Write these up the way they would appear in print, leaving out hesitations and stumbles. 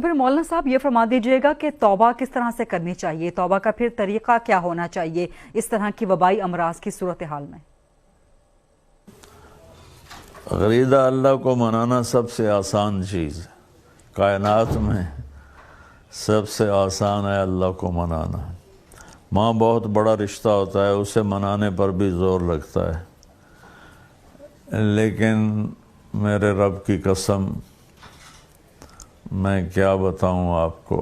پھر مولانا صاحب یہ فرما دیجیے گا کہ توبہ کس طرح سے کرنی چاہیے، توبہ کا پھر طریقہ کیا ہونا چاہیے اس طرح کی وبائی امراض کی صورتحال میں؟ غریدہ اللہ کو منانا سب سے آسان چیز ہے، کائنات میں سب سے آسان ہے اللہ کو منانا۔ ماں بہت بڑا رشتہ ہوتا ہے، اسے منانے پر بھی زور لگتا ہے، لیکن میرے رب کی قسم میں کیا بتاؤں آپ کو،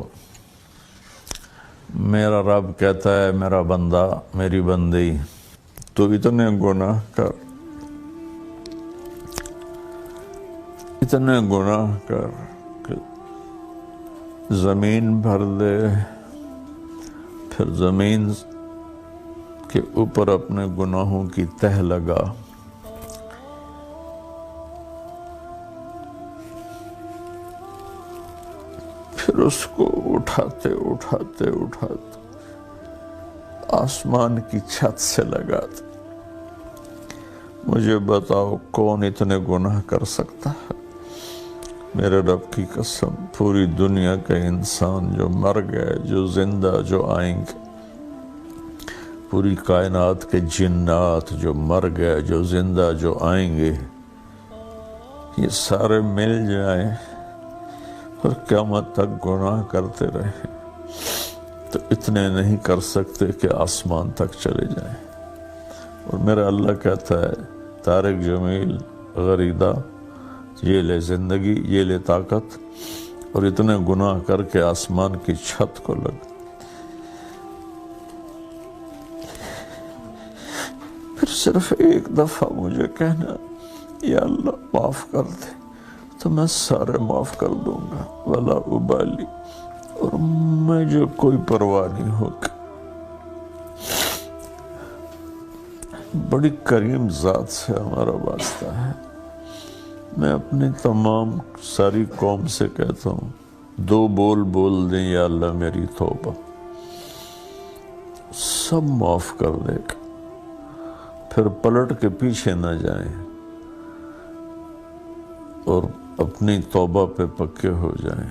میرا رب کہتا ہے میرا بندہ، میری بندی تو اتنے گناہ کر، اتنے گناہ کر کہ زمین بھر دے، پھر زمین کے اوپر اپنے گناہوں کی تہ لگا، پھر اس کو اٹھاتے اٹھاتے اٹھاتے آسمان کی چھت سے لگاتے۔ مجھے بتاؤ کون اتنے گناہ کر سکتا ہے؟ میرے رب کی قسم پوری دنیا کے انسان جو مر گئے، جو زندہ، جو آئیں گے، پوری کائنات کے جنات جو مر گئے، جو زندہ، جو آئیں گے، یہ سارے مل جائیں اور قیامت تک گناہ کرتے رہے تو اتنے نہیں کر سکتے کہ آسمان تک چلے جائیں۔ اور میرا اللہ کہتا ہے طارق جمیل غریدہ، یہ لے زندگی، یہ لے طاقت، اور اتنے گناہ کر کے آسمان کی چھت کو لگ، پھر صرف ایک دفعہ مجھے کہنا یا اللہ معاف کر دے تو میں سارے معاف کر دوں گا، ولا ابالی، اور مجھے کوئی پرواہ نہیں ہوگی۔ بڑی کریم ذات سے ہمارا واسطہ ہے۔ میں اپنی تمام ساری قوم سے کہتا ہوں، دو بول بول دیں یا اللہ میری توبہ، سب معاف کر دے گا، پھر پلٹ کے پیچھے نہ جائیں اور اپنی توبہ پہ پکے ہو جائیں،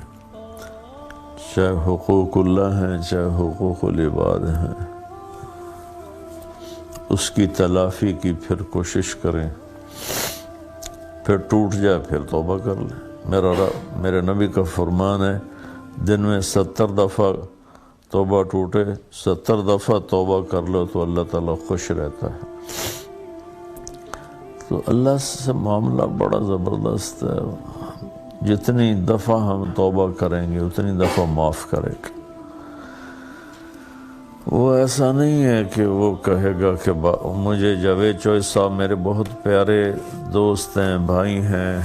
چاہے حقوق اللہ ہیں چاہے حقوق العباد ہیں، اس کی تلافی کی پھر کوشش کریں، پھر ٹوٹ جائے پھر توبہ کر لیں۔ میرے نبی کا فرمان ہے دن میں 70 دفعہ توبہ ٹوٹے، 70 دفعہ توبہ کر لو تو اللہ تعالیٰ خوش رہتا ہے۔ تو اللہ سے معاملہ بڑا زبردست ہے، جتنی دفعہ ہم توبہ کریں گے اتنی دفعہ معاف کرے گا۔ وہ ایسا نہیں ہے کہ وہ کہے گا کہ مجھے جاوید چوہے صاحب میرے بہت پیارے دوست ہیں، بھائی ہیں،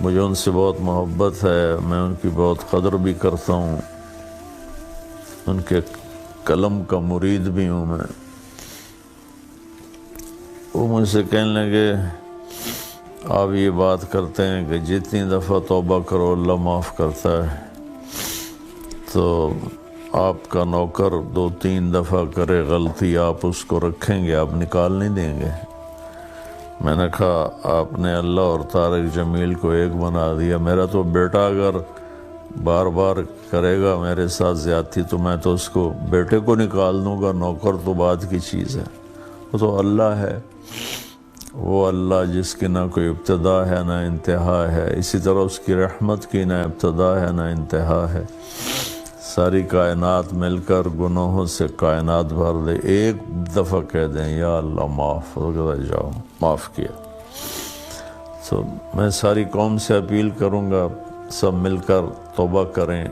مجھے ان سے بہت محبت ہے، میں ان کی بہت قدر بھی کرتا ہوں، ان کے قلم کا مرید بھی ہوں میں۔ وہ مجھ سے کہنے لگے آپ یہ بات کرتے ہیں کہ جتنی دفعہ توبہ کرو اللہ معاف کرتا ہے، تو آپ کا نوکر 2-3 دفعہ کرے غلطی، آپ اس کو رکھیں گے، آپ نکال نہیں دیں گے؟ میں نے کہا آپ نے اللہ اور طارق جمیل کو ایک بنا دیا، میرا تو بیٹا اگر بار بار کرے گا میرے ساتھ زیادتی تو میں تو اس کو بیٹے کو نکال دوں گا، نوکر تو بعد کی چیز ہے، وہ تو اللہ ہے، وہ اللہ جس کی نہ کوئی ابتدا ہے نہ انتہا ہے، اسی طرح اس کی رحمت کی نہ ابتدا ہے نہ انتہا ہے۔ ساری کائنات مل کر گناہوں سے کائنات بھر دے، ایک دفعہ کہہ دیں یا اللہ معاف ہو جاؤ، معاف کیا۔ تو میں ساری قوم سے اپیل کروں گا سب مل کر توبہ کریں،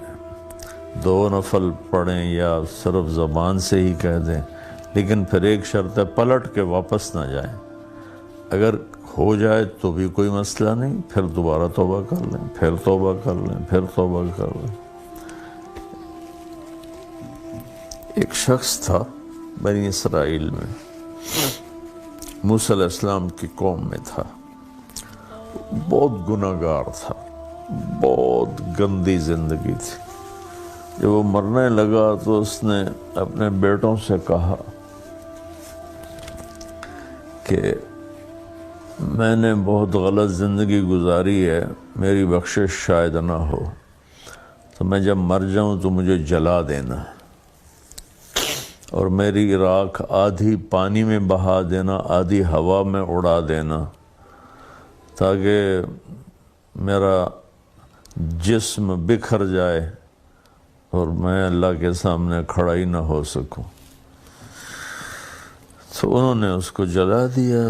2 نفل پڑھیں یا صرف زبان سے ہی کہہ دیں، لیکن پھر ایک شرط ہے پلٹ کے واپس نہ جائیں۔ اگر ہو جائے تو بھی کوئی مسئلہ نہیں، پھر دوبارہ توبہ کر لیں، پھر توبہ کر لیں، پھر توبہ کر لیں۔ ایک شخص تھا بنی اسرائیل میں، موسیٰ علیہ السلام کی قوم میں تھا، بہت گناہ گار تھا، بہت گندی زندگی تھی۔ جب وہ مرنے لگا تو اس نے اپنے بیٹوں سے کہا کہ میں نے بہت غلط زندگی گزاری ہے، میری بخشش شاید نہ ہو۔ تو میں جب مر جاؤں تو مجھے جلا دینا، اور میری راکھ آدھی پانی میں بہا دینا، آدھی ہوا میں اڑا دینا، تاکہ میرا جسم بکھر جائے اور میں اللہ کے سامنے کھڑا ہی نہ ہو سکوں۔ تو انہوں نے اس کو جلا دیا،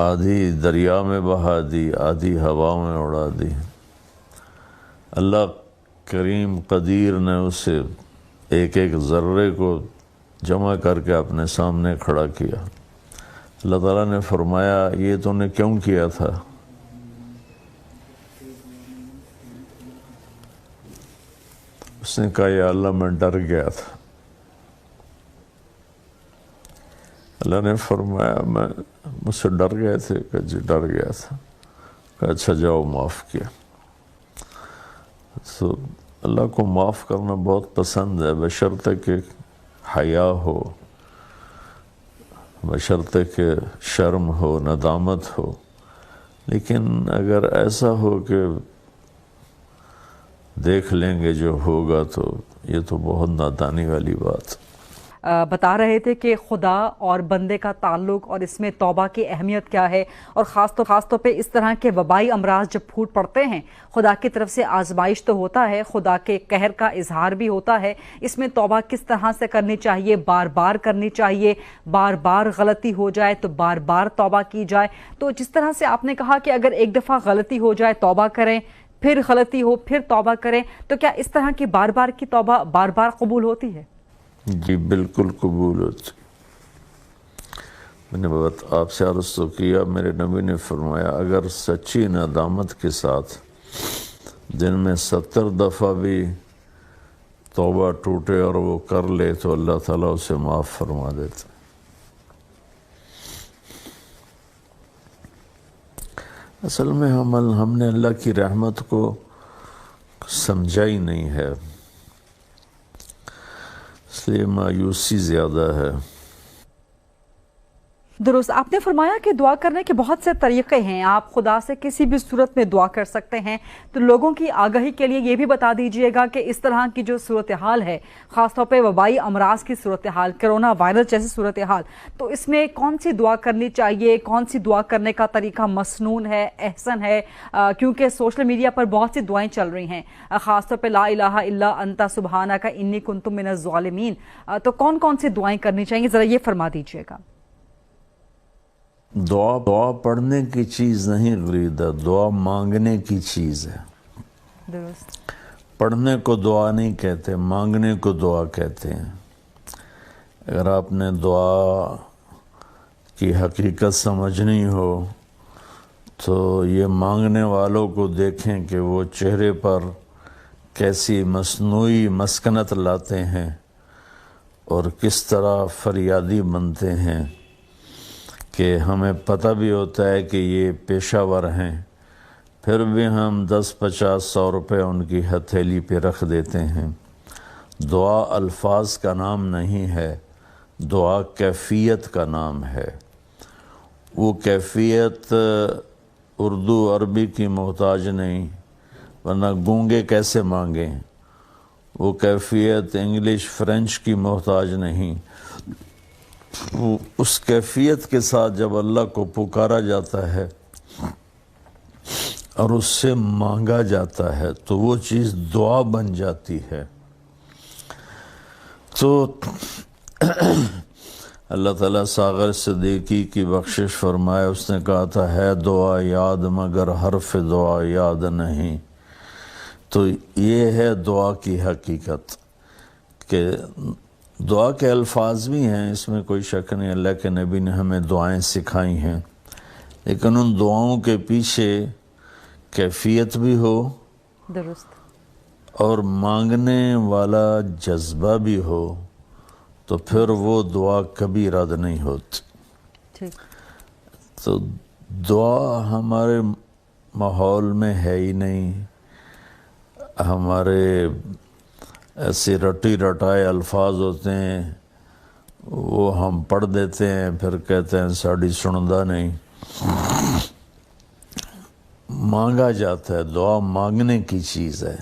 آدھی دریا میں بہا دی، آدھی ہوا میں اڑا دی۔ اللہ کریم قدیر نے اسے ایک ایک ذرے کو جمع کر کے اپنے سامنے کھڑا کیا۔ اللہ تعالیٰ نے فرمایا یہ تو نے کیوں کیا تھا؟ اس نے کہا یا اللہ میں ڈر گیا تھا۔ اللہ نے فرمایا میں مجھ سے ڈر گئے تھے؟ کہ جی ڈر گیا تھا۔ کہ اچھا جاؤ معاف کیا۔ تو اللہ کو معاف کرنا بہت پسند ہے، بشرطے کہ حیا ہو، بشرطے کہ شرم ہو، ندامت ہو۔ لیکن اگر ایسا ہو کہ دیکھ لیں گے جو ہوگا تو یہ تو بہت نادانی والی بات۔ بتا رہے تھے کہ خدا اور بندے کا تعلق اور اس میں توبہ کی اہمیت کیا ہے، اور خاص طور پہ اس طرح کے وبائی امراض جب پھوٹ پڑتے ہیں، خدا کی طرف سے آزمائش تو ہوتا ہے، خدا کے قہر کا اظہار بھی ہوتا ہے۔ اس میں توبہ کس طرح سے کرنی چاہیے؟ بار بار کرنی چاہیے؟ بار بار غلطی ہو جائے تو بار بار توبہ کی جائے؟ تو جس طرح سے آپ نے کہا کہ اگر ایک دفعہ غلطی ہو جائے توبہ کریں، پھر غلطی ہو پھر توبہ کریں، تو کیا اس طرح کی بار بار کی توبہ بار بار قبول ہوتی ہے؟ جی بالکل قبول ہوتی۔ میں نے بات آپ سے عرض تو کیا، میرے نبی نے فرمایا اگر سچی ندامت کے ساتھ دن میں 70 دفعہ بھی توبہ ٹوٹے اور وہ کر لے تو اللہ تعالیٰ اسے معاف فرما دیتا۔ اصل میں ہم نے اللہ کی رحمت کو سمجھا ہی نہیں ہے، اس لیے مایوسی زیادہ ہے۔ درست، آپ نے فرمایا کہ دعا کرنے کے بہت سے طریقے ہیں، آپ خدا سے کسی بھی صورت میں دعا کر سکتے ہیں۔ تو لوگوں کی آگاہی کے لیے یہ بھی بتا دیجئے گا کہ اس طرح کی جو صورتحال ہے، خاص طور پہ وبائی امراض کی صورتحال، کرونا وائرس جیسی صورتحال، تو اس میں کون سی دعا کرنی چاہیے؟ کون سی دعا کرنے کا طریقہ مسنون ہے، احسن ہے؟ کیونکہ سوشل میڈیا پر بہت سی دعائیں چل رہی ہیں، خاص طور پہ لا الہ الا انت سبحانک انی کنت من الظالمین، تو کون کون سی دعائیں کرنی چاہیے، ذرا یہ فرما دیجئے گا۔ دعا پڑھنے کی چیز نہیں غریدہ، دعا مانگنے کی چیز ہے۔ درست، پڑھنے کو دعا نہیں کہتے، مانگنے کو دعا کہتے ہیں۔ اگر آپ نے دعا کی حقیقت سمجھنی ہو تو یہ مانگنے والوں کو دیکھیں کہ وہ چہرے پر کیسی مصنوعی مسکنت لاتے ہیں اور کس طرح فریادی بنتے ہیں، کہ ہمیں پتہ بھی ہوتا ہے کہ یہ پیشہ ور ہیں، پھر بھی ہم 10-50-100 روپے ان کی ہتھیلی پہ رکھ دیتے ہیں۔ دعا الفاظ کا نام نہیں ہے، دعا کیفیت کا نام ہے۔ وہ کیفیت اردو عربی کی محتاج نہیں، ورنہ گونگے کیسے مانگیں۔ وہ کیفیت انگلش فرینچ کی محتاج نہیں۔ اس کیفیت کے ساتھ جب اللہ کو پکارا جاتا ہے اور اس سے مانگا جاتا ہے تو وہ چیز دعا بن جاتی ہے۔ تو اللہ تعالیٰ ساغر صدیقی کی بخشش فرمائے، اس نے کہا تھا ہے دعا یاد مگر حرف دعا یاد نہیں۔ تو یہ ہے دعا کی حقیقت کہ دعا کے الفاظ بھی ہیں، اس میں کوئی شک نہیں، اللہ کے نبی نے ہمیں دعائیں سکھائی ہیں، لیکن ان دعاؤں کے پیچھے کیفیت بھی ہو، درست، اور مانگنے والا جذبہ بھی ہو، تو پھر وہ دعا کبھی رد نہیں ہوتی۔ ٹھیک، تو دعا ہمارے ماحول میں ہے ہی نہیں، ہمارے ایسے رٹی رٹائے الفاظ ہوتے ہیں، وہ ہم پڑھ دیتے ہیں، پھر کہتے ہیں ساڑی سندا نہیں۔ مانگا جاتا ہے، دعا مانگنے کی چیز ہے۔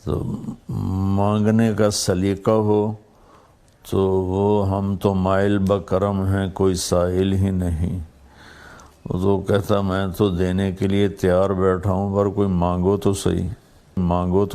تو مانگنے کا سلیقہ ہو تو وہ ہم تو مائل بکرم ہیں، کوئی سائل ہی نہیں. وہ تو کہتا میں تو دینے کے لیے تیار بیٹھا ہوں، پر کوئی مانگو تو صحیح، مانگو